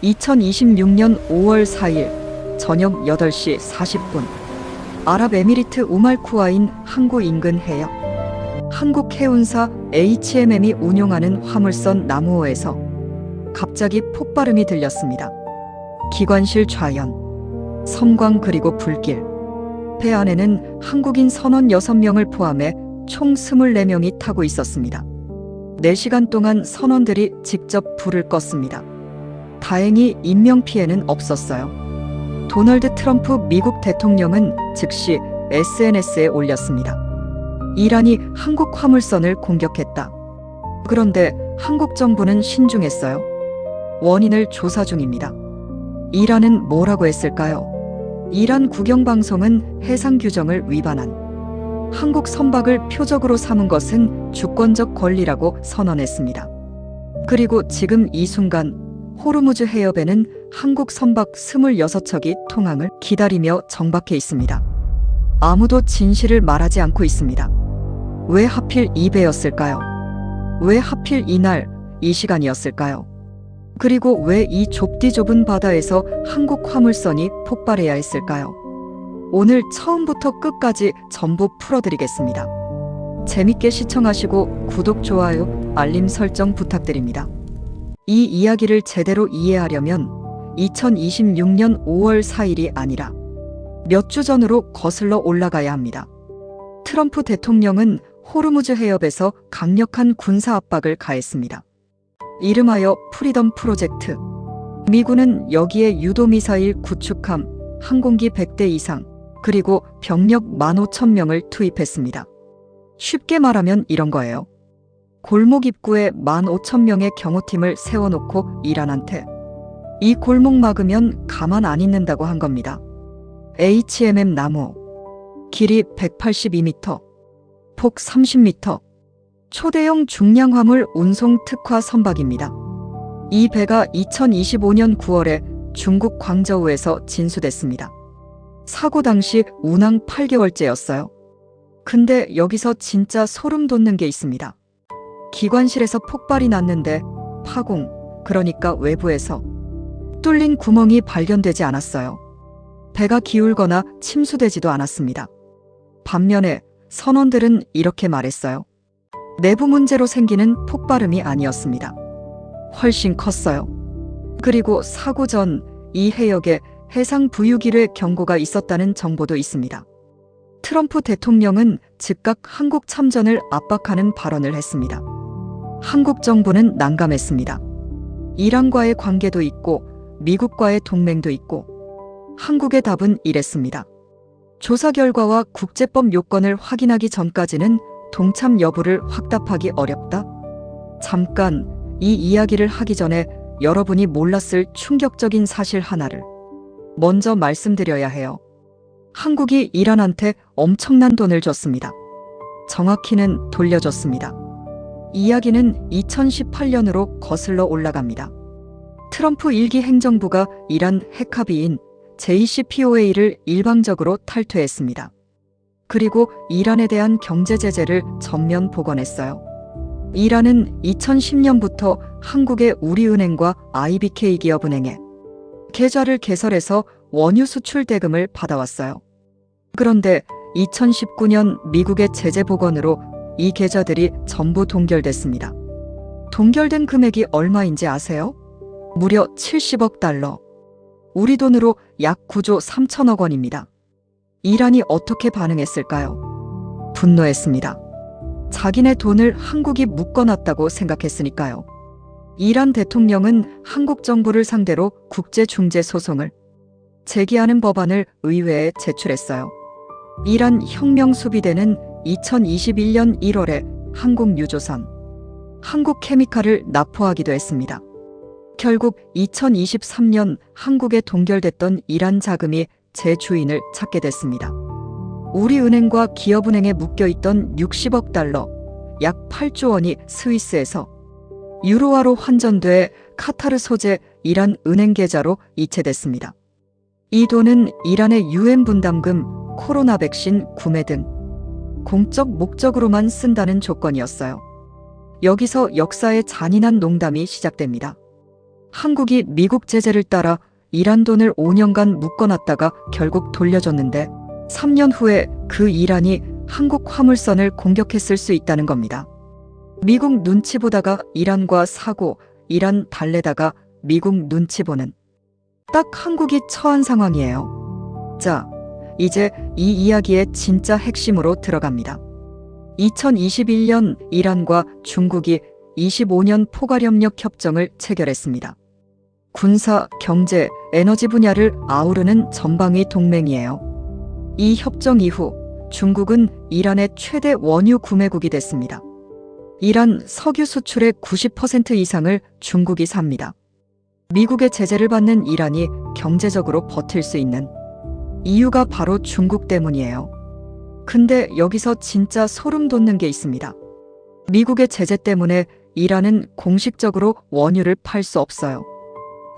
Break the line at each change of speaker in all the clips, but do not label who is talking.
2026년 5월 4일 저녁 8시 40분 아랍에미리트 우말쿠아인 항구 인근 해역 한국 해운사 HMM이 운용하는 화물선 나무호에서 갑자기 폭발음이 들렸습니다. 기관실 좌연, 섬광 그리고 불길. 배 안에는 한국인 선원 6명을 포함해 총 24명이 타고 있었습니다. 4시간 동안 선원들이 직접 불을 껐습니다. 다행히 인명피해는 없었어요. 도널드 트럼프 미국 대통령은 즉시 SNS에 올렸습니다. 이란이 한국 화물선을 공격했다. 그런데 한국 정부는 신중했어요. 원인을 조사 중입니다. 이란은 뭐라고 했을까요? 이란 국영방송은 해상 규정을 위반한 한국 선박을 표적으로 삼은 것은 주권적 권리라고 선언했습니다. 그리고 지금 이 순간 호르무즈 해협에는 한국 선박 26척이 통항을 기다리며 정박해 있습니다. 아무도 진실을 말하지 않고 있습니다. 왜 하필 이 배였을까요? 왜 하필 이날, 이 시간이었을까요? 그리고 왜 이 좁디 좁은 바다에서 한국 화물선이 폭발해야 했을까요? 오늘 처음부터 끝까지 전부 풀어드리겠습니다. 재밌게 시청하시고 구독, 좋아요, 알림 설정 부탁드립니다. 이 이야기를 제대로 이해하려면 2026년 5월 4일이 아니라 몇 주 전으로 거슬러 올라가야 합니다. 트럼프 대통령은 호르무즈 해협에서 강력한 군사 압박을 가했습니다. 이름하여 프리덤 프로젝트. 미군은 여기에 유도미사일 구축함, 항공기 100대 이상, 그리고 병력 15,000명을 투입했습니다. 쉽게 말하면 이런 거예요. 골목 입구에 15,000명의 경호팀을 세워놓고 이란한테 이 골목 막으면 가만 안 있는다고 한 겁니다. HMM 나무, 길이 182m, 폭 30m, 초대형 중량 화물 운송 특화 선박입니다. 이 배가 2025년 9월에 중국 광저우에서 진수됐습니다. 사고 당시 운항 8개월째였어요. 근데 여기서 진짜 소름 돋는 게 있습니다. 기관실에서 폭발이 났는데 파공, 그러니까 외부에서 뚫린 구멍이 발견되지 않았어요. 배가 기울거나 침수되지도 않았습니다. 반면에 선원들은 이렇게 말했어요. 내부 문제로 생기는 폭발음이 아니었습니다. 훨씬 컸어요. 그리고 사고 전 이 해역에 해상 부유기뢰 경고가 있었다는 정보도 있습니다. 트럼프 대통령은 즉각 한국 참전을 압박하는 발언을 했습니다. 한국 정부는 난감했습니다. 이란과의 관계도 있고 미국과의 동맹도 있고 한국의 답은 이랬습니다. 조사 결과와 국제법 요건을 확인하기 전까지는 동참 여부를 확답하기 어렵다. 잠깐 이 이야기를 하기 전에 여러분이 몰랐을 충격적인 사실 하나를 먼저 말씀드려야 해요. 한국이 이란한테 엄청난 돈을 줬습니다. 정확히는 돌려줬습니다. 이야기는 2018년으로 거슬러 올라갑니다. 트럼프 1기 행정부가 이란 핵합의인 JCPOA를 일방적으로 탈퇴했습니다. 그리고 이란에 대한 경제 제재를 전면 복원했어요. 이란은 2010년부터 한국의 우리은행과 IBK 기업은행에 계좌를 개설해서 원유 수출 대금을 받아왔어요. 그런데 2019년 미국의 제재 복원으로 이 계좌들이 전부 동결됐습니다. 동결된 금액이 얼마인지 아세요? 무려 70억 달러. 우리 돈으로 약 9조 3천억 원입니다. 이란이 어떻게 반응했을까요? 분노했습니다. 자기네 돈을 한국이 묶어놨다고 생각했으니까요. 이란 대통령은 한국 정부를 상대로 국제중재소송을 제기하는 법안을 의회에 제출했어요. 이란 혁명수비대는 2021년 1월에 한국유조선, 한국케미칼을 납포하기도 했습니다. 결국 2023년 한국에 동결됐던 이란 자금이 재주인을 찾게 됐습니다. 우리은행과 기업은행에 묶여있던 60억 달러, 약 8조 원이 스위스에서 유로화로 환전돼 카타르 소재 이란 은행 계좌로 이체됐습니다. 이 돈은 이란의 유엔 분담금, 코로나 백신 구매 등 공적 목적으로만 쓴다는 조건이었어요. 여기서 역사의 잔인한 농담이 시작됩니다. 한국이 미국 제재를 따라 이란 돈을 5년간 묶어놨다가 결국 돌려줬는데 3년 후에 그 이란이 한국 화물선을 공격했을 수 있다는 겁니다. 미국 눈치 보다가 이란과 사고, 이란 달래다가 미국 눈치 보는 딱 한국이 처한 상황이에요. 자, 이제 이 이야기의 진짜 핵심으로 들어갑니다. 2021년 이란과 중국이 25년 포괄협력 협정을 체결했습니다. 군사, 경제, 에너지 분야를 아우르는 전방위 동맹이에요. 이 협정 이후 중국은 이란의 최대 원유 구매국이 됐습니다. 이란 석유 수출의 90% 이상을 중국이 삽니다. 미국의 제재를 받는 이란이 경제적으로 버틸 수 있는 이유가 바로 중국 때문이에요. 근데 여기서 진짜 소름 돋는 게 있습니다. 미국의 제재 때문에 이란은 공식적으로 원유를 팔 수 없어요.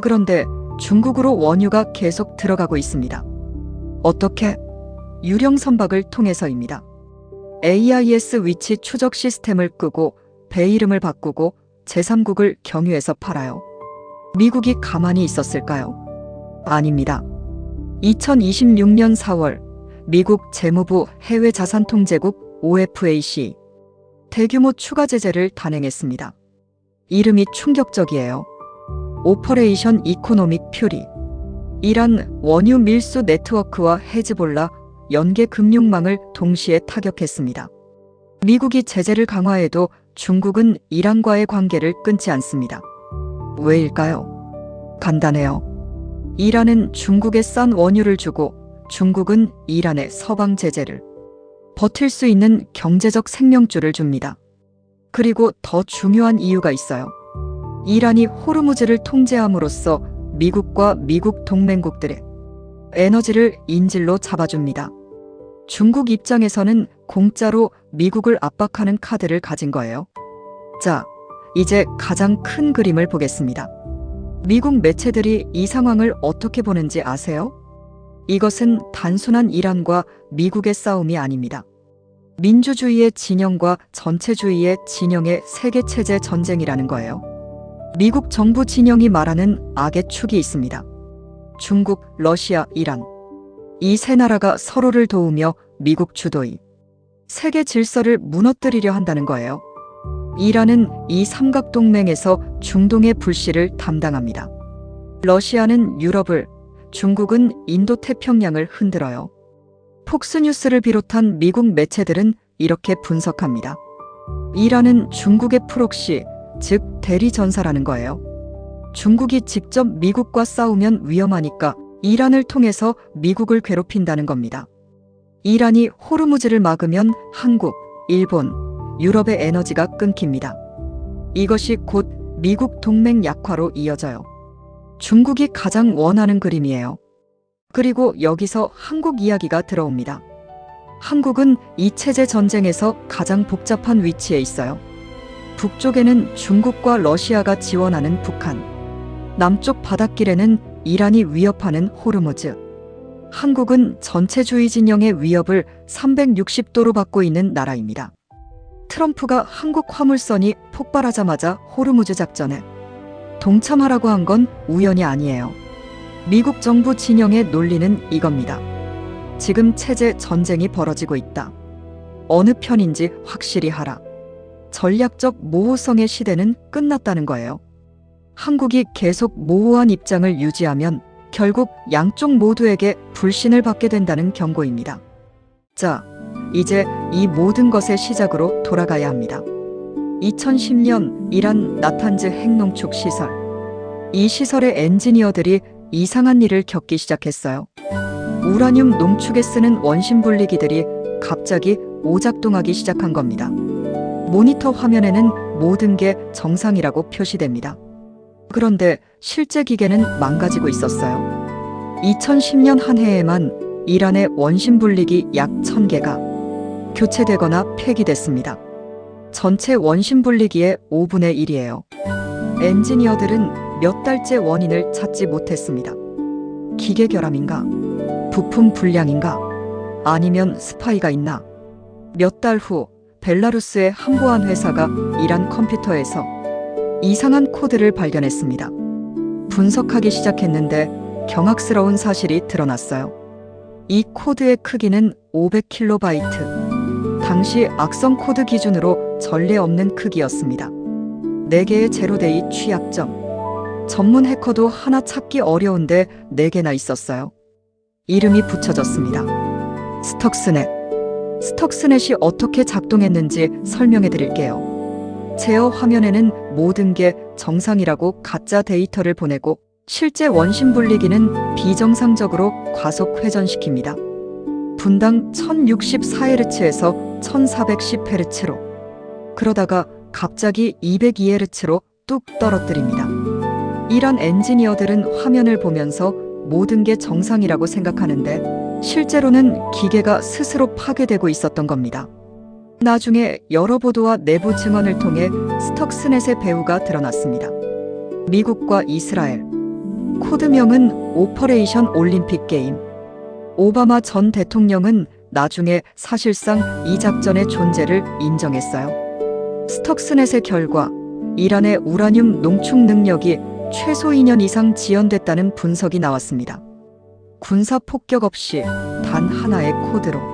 그런데 중국으로 원유가 계속 들어가고 있습니다. 어떻게? 유령 선박을 통해서입니다. AIS 위치 추적 시스템을 끄고 배 이름을 바꾸고 제3국을 경유해서 팔아요. 미국이 가만히 있었을까요? 아닙니다. 2026년 4월 미국 재무부 해외자산통제국 OFAC 대규모 추가 제재를 단행했습니다. 이름이 충격적이에요. 오퍼레이션 이코노믹 퓨리. 이란 원유 밀수 네트워크와 헤즈볼라 연계 금융망을 동시에 타격했습니다. 미국이 제재를 강화해도 중국은 이란과의 관계를 끊지 않습니다. 왜일까요? 간단해요. 이란은 중국에 싼 원유를 주고 중국은 이란에 서방 제재를 버틸 수 있는 경제적 생명줄을 줍니다. 그리고 더 중요한 이유가 있어요. 이란이 호르무즈를 통제함으로써 미국과 미국 동맹국들의 에너지를 인질로 잡아줍니다. 중국 입장에서는 공짜로 미국을 압박하는 카드를 가진 거예요. 자, 이제 가장 큰 그림을 보겠습니다. 미국 매체들이 이 상황을 어떻게 보는지 아세요? 이것은 단순한 이란과 미국의 싸움이 아닙니다. 민주주의의 진영과 전체주의의 진영의 세계체제 전쟁이라는 거예요. 미국 정부 진영이 말하는 악의 축이 있습니다. 중국, 러시아, 이란. 이 세 나라가 서로를 도우며 미국 주도의 세계 질서를 무너뜨리려 한다는 거예요. 이란은 이 삼각동맹에서 중동의 불씨를 담당합니다. 러시아는 유럽을, 중국은 인도태평양을 흔들어요. 폭스뉴스를 비롯한 미국 매체들은 이렇게 분석합니다. 이란은 중국의 프록시, 즉 대리전사라는 거예요. 중국이 직접 미국과 싸우면 위험하니까 이란을 통해서 미국을 괴롭힌다는 겁니다. 이란이 호르무즈를 막으면 한국, 일본, 유럽의 에너지가 끊깁니다. 이것이 곧 미국 동맹 약화로 이어져요. 중국이 가장 원하는 그림이에요. 그리고 여기서 한국 이야기가 들어옵니다. 한국은 이 체제 전쟁에서 가장 복잡한 위치에 있어요. 북쪽에는 중국과 러시아가 지원하는 북한, 남쪽 바닷길에는 이란이 위협하는 호르무즈. 한국은 전체주의 진영의 위협을 360도로 받고 있는 나라입니다. 트럼프가 한국 화물선이 폭발하자마자 호르무즈 작전에 동참하라고 한 건 우연이 아니에요. 미국 정부 진영의 논리는 이겁니다. 지금 체제 전쟁이 벌어지고 있다. 어느 편인지 확실히 하라. 전략적 모호성의 시대는 끝났다는 거예요. 한국이 계속 모호한 입장을 유지하면 결국 양쪽 모두에게 불신을 받게 된다는 경고입니다. 자, 이제 이 모든 것의 시작으로 돌아가야 합니다. 2010년 이란 나탄즈 핵농축 시설. 이 시설의 엔지니어들이 이상한 일을 겪기 시작했어요. 우라늄 농축에 쓰는 원심 분리기들이 갑자기 오작동하기 시작한 겁니다. 모니터 화면에는 모든 게 정상이라고 표시됩니다. 그런데 실제 기계는 망가지고 있었어요. 2010년 한 해에만 이란의 원심 분리기 약 1000개가 교체되거나 폐기됐습니다. 전체 원심 분리기의 5분의 1이에요. 엔지니어들은 몇 달째 원인을 찾지 못했습니다. 기계 결함인가? 부품 불량인가? 아니면 스파이가 있나? 몇 달 후 벨라루스의 한보안 회사가 이란 컴퓨터에서 이상한 코드를 발견했습니다. 분석하기 시작했는데 경악스러운 사실이 드러났어요. 이 코드의 크기는 500KB. 당시 악성 코드 기준으로 전례 없는 크기였습니다. 4개의 제로데이 취약점. 전문 해커도 하나 찾기 어려운데 4개나 있었어요. 이름이 붙여졌습니다. 스턱스넷. 스턱스넷이 어떻게 작동했는지 설명해 드릴게요. 제어 화면에는 모든 게 정상이라고 가짜 데이터를 보내고 실제 원심 분리기는 비정상적으로 과속 회전시킵니다. 분당 1064Hz에서 1410Hz로. 그러다가 갑자기 202Hz로 뚝 떨어뜨립니다. 이런 엔지니어들은 화면을 보면서 모든 게 정상이라고 생각하는데 실제로는 기계가 스스로 파괴되고 있었던 겁니다. 나중에 여러 보도와 내부 증언을 통해 스턱스넷의 배후가 드러났습니다. 미국과 이스라엘. 코드명은 오퍼레이션 올림픽 게임. 오바마 전 대통령은 나중에 사실상 이 작전의 존재를 인정했어요. 스턱스넷의 결과, 이란의 우라늄 농축 능력이 최소 2년 이상 지연됐다는 분석이 나왔습니다. 군사 폭격 없이 단 하나의 코드로.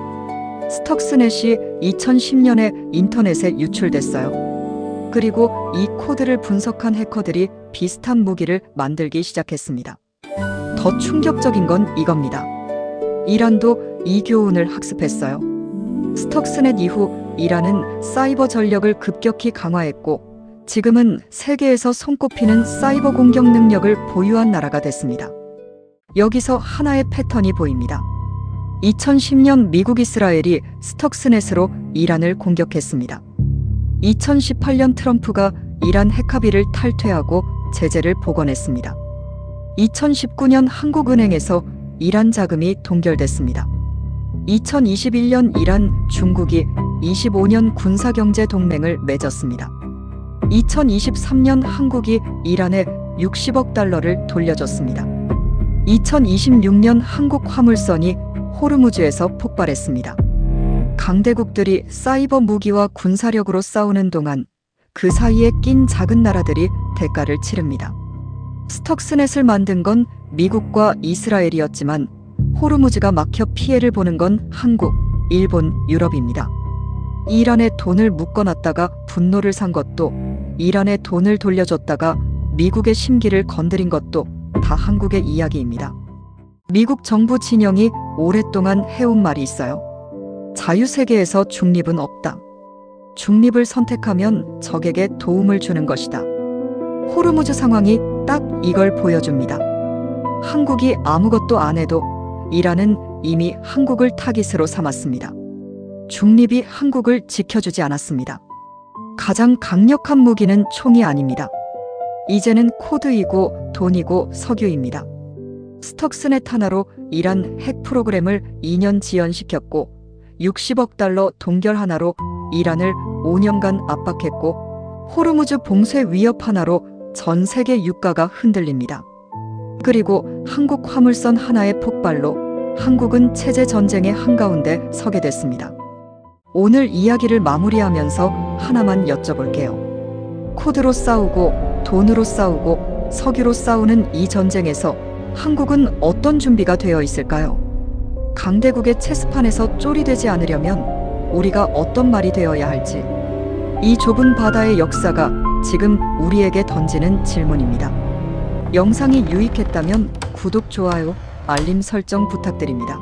스턱스넷이 2010년에 인터넷에 유출됐어요. 그리고 이 코드를 분석한 해커들이 비슷한 무기를 만들기 시작했습니다. 더 충격적인 건 이겁니다. 이란도 이 교훈을 학습했어요. 스턱스넷 이후 이란은 사이버 전력을 급격히 강화했고 지금은 세계에서 손꼽히는 사이버 공격 능력을 보유한 나라가 됐습니다. 여기서 하나의 패턴이 보입니다. 2010년 미국 이스라엘이 스턱스넷으로 이란을 공격했습니다. 2018년 트럼프가 이란 핵합의를 탈퇴하고 제재를 복원했습니다. 2019년 한국은행에서 이란 자금이 동결됐습니다. 2021년 이란, 중국이 25년 군사경제 동맹을 맺었습니다. 2023년 한국이 이란에 60억 달러를 돌려줬습니다. 2026년 한국 화물선이 호르무즈에서 폭발했습니다. 강대국들이 사이버 무기와 군사력으로 싸우는 동안 그 사이에 낀 작은 나라들이 대가를 치릅니다. 스턱스넷을 만든 건 미국과 이스라엘이었지만 호르무즈가 막혀 피해를 보는 건 한국, 일본, 유럽입니다. 이란에 돈을 묶어놨다가 분노를 산 것도, 이란에 돈을 돌려줬다가 미국의 심기를 건드린 것도 다 한국의 이야기입니다. 미국 정부 진영이 오랫동안 해온 말이 있어요. 자유세계에서 중립은 없다. 중립을 선택하면 적에게 도움을 주는 것이다. 호르무즈 상황이 딱 이걸 보여줍니다. 한국이 아무것도 안 해도 이란은 이미 한국을 타깃으로 삼았습니다. 중립이 한국을 지켜주지 않았습니다. 가장 강력한 무기는 총이 아닙니다. 이제는 코드이고 돈이고 석유입니다. 스턱스넷 하나로 이란 핵 프로그램을 2년 지연시켰고 60억 달러 동결 하나로 이란을 5년간 압박했고 호르무즈 봉쇄 위협 하나로 전 세계 유가가 흔들립니다. 그리고 한국 화물선 하나의 폭발로 한국은 체제 전쟁의 한가운데 서게 됐습니다. 오늘 이야기를 마무리하면서 하나만 여쭤볼게요. 코드로 싸우고 돈으로 싸우고 석유로 싸우는 이 전쟁에서 한국은 어떤 준비가 되어 있을까요? 강대국의 체스판에서 쫄이되지 않으려면 우리가 어떤 말이 되어야 할지, 이 좁은 바다의 역사가 지금 우리에게 던지는 질문입니다. 영상이 유익했다면 구독, 좋아요, 알림 설정 부탁드립니다.